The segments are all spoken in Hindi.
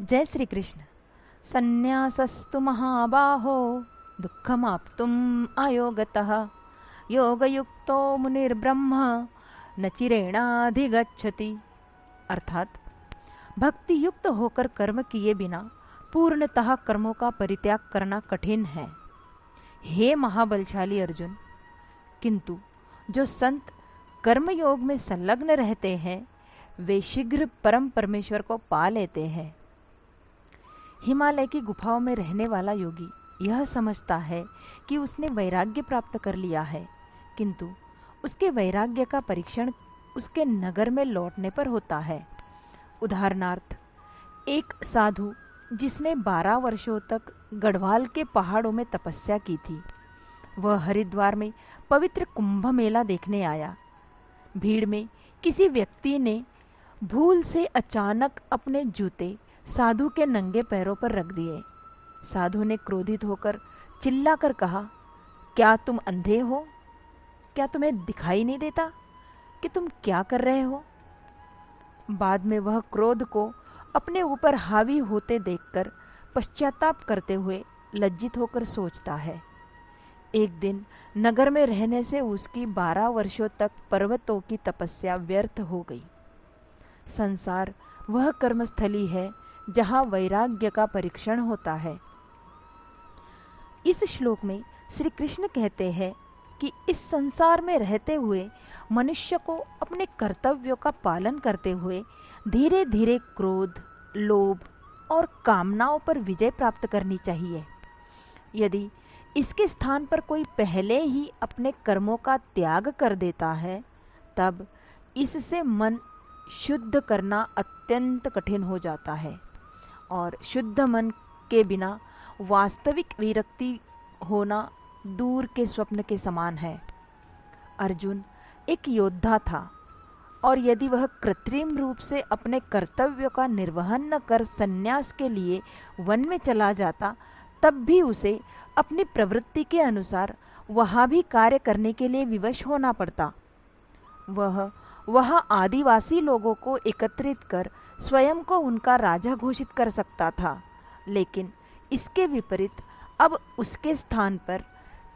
जय श्री कृष्ण। संन्यासस्तु महाबाहो दुःखमाप्तुम् आयोगतः योगयुक्तो मुनिर्ब्रह्म न चिरेणाधिगच्छति। अर्थात भक्ति युक्त होकर कर्म किए बिना पूर्णतः कर्मों का परित्याग करना कठिन है। हे महाबलशाली अर्जुन, किंतु जो संत कर्मयोग में संलग्न रहते हैं वे शीघ्र परम परमेश्वर को पा लेते हैं। हिमालय की गुफाओं में रहने वाला योगी यह समझता है कि उसने वैराग्य प्राप्त कर लिया है, किंतु उसके वैराग्य का परीक्षण उसके नगर में लौटने पर होता है। उदाहरणार्थ, एक साधु जिसने 12 वर्षों तक गढ़वाल के पहाड़ों में तपस्या की थी, वह हरिद्वार में पवित्र कुंभ मेला देखने आया। भीड़ में किसी व्यक्ति ने भूल से अचानक अपने जूते साधु के नंगे पैरों पर रख दिए। साधु ने क्रोधित होकर चिल्लाकर कहा, क्या तुम अंधे हो? क्या तुम्हें दिखाई नहीं देता कि तुम क्या कर रहे हो? बाद में वह क्रोध को अपने ऊपर हावी होते देखकर पश्चाताप करते हुए लज्जित होकर सोचता है, एक दिन नगर में रहने से उसकी 12 वर्षों तक पर्वतों की तपस्या व्यर्थ हो गई। संसार वह कर्मस्थली है जहाँ वैराग्य का परीक्षण होता है। इस श्लोक में श्री कृष्ण कहते हैं कि इस संसार में रहते हुए मनुष्य को अपने कर्तव्यों का पालन करते हुए धीरे धीरे क्रोध, लोभ और कामनाओं पर विजय प्राप्त करनी चाहिए। यदि इसके स्थान पर कोई पहले ही अपने कर्मों का त्याग कर देता है, तब इससे मन शुद्ध करना अत्यंत कठिन हो जाता है और शुद्ध मन के बिना वास्तविक विरक्ति होना दूर के स्वप्न के समान है। अर्जुन एक योद्धा था और यदि वह कृत्रिम रूप से अपने कर्तव्यों का निर्वहन न कर संन्यास के लिए वन में चला जाता, तब भी उसे अपनी प्रवृत्ति के अनुसार वहाँ भी कार्य करने के लिए विवश होना पड़ता। वह वहाँ आदिवासी लोगों को एकत्रित कर स्वयं को उनका राजा घोषित कर सकता था, लेकिन इसके विपरीत अब उसके स्थान पर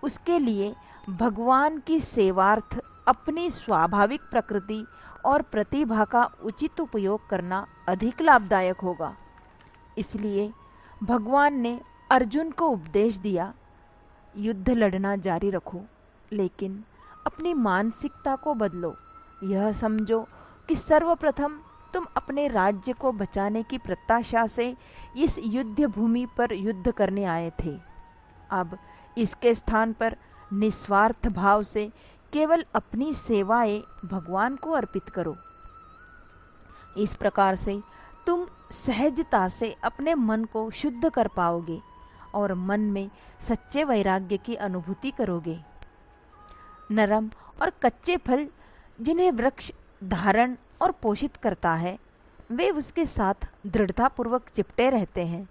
उसके लिए भगवान की सेवार्थ अपनी स्वाभाविक प्रकृति और प्रतिभा का उचित उपयोग करना अधिक लाभदायक होगा। इसलिए भगवान ने अर्जुन को उपदेश दिया, युद्ध लड़ना जारी रखो, लेकिन अपनी मानसिकता को बदलो। यह समझो कि सर्वप्रथम तुम अपने राज्य को बचाने की प्रत्याशा से इस युद्ध भूमि पर युद्ध करने आए थे। अब इसके स्थान पर निस्वार्थ भाव से केवल अपनी सेवाएं भगवान को अर्पित करो। इस प्रकार से तुम सहजता से अपने मन को शुद्ध कर पाओगे और मन में सच्चे वैराग्य की अनुभूति करोगे। नरम और कच्चे फल जिन्हें वृक्ष धारण और पोषित करता है, वे उसके साथ दृढ़तापूर्वक चिपटे रहते हैं,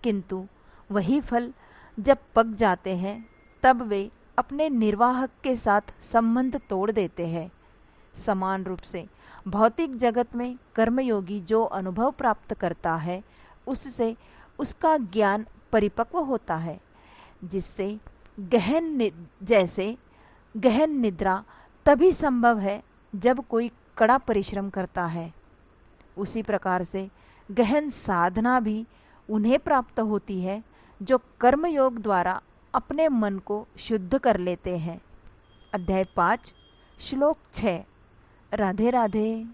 किंतु वही फल जब पक जाते हैं तब वे अपने निर्वाहक के साथ संबंध तोड़ देते हैं। समान रूप से भौतिक जगत में कर्मयोगी जो अनुभव प्राप्त करता है, उससे उसका ज्ञान परिपक्व होता है, जिससे गहन निद्रा तभी संभव है जब कोई कड़ा परिश्रम करता है। उसी प्रकार से गहन साधना भी उन्हें प्राप्त होती है जो कर्मयोग द्वारा अपने मन को शुद्ध कर लेते हैं। अध्याय 5 श्लोक 6। राधे राधे।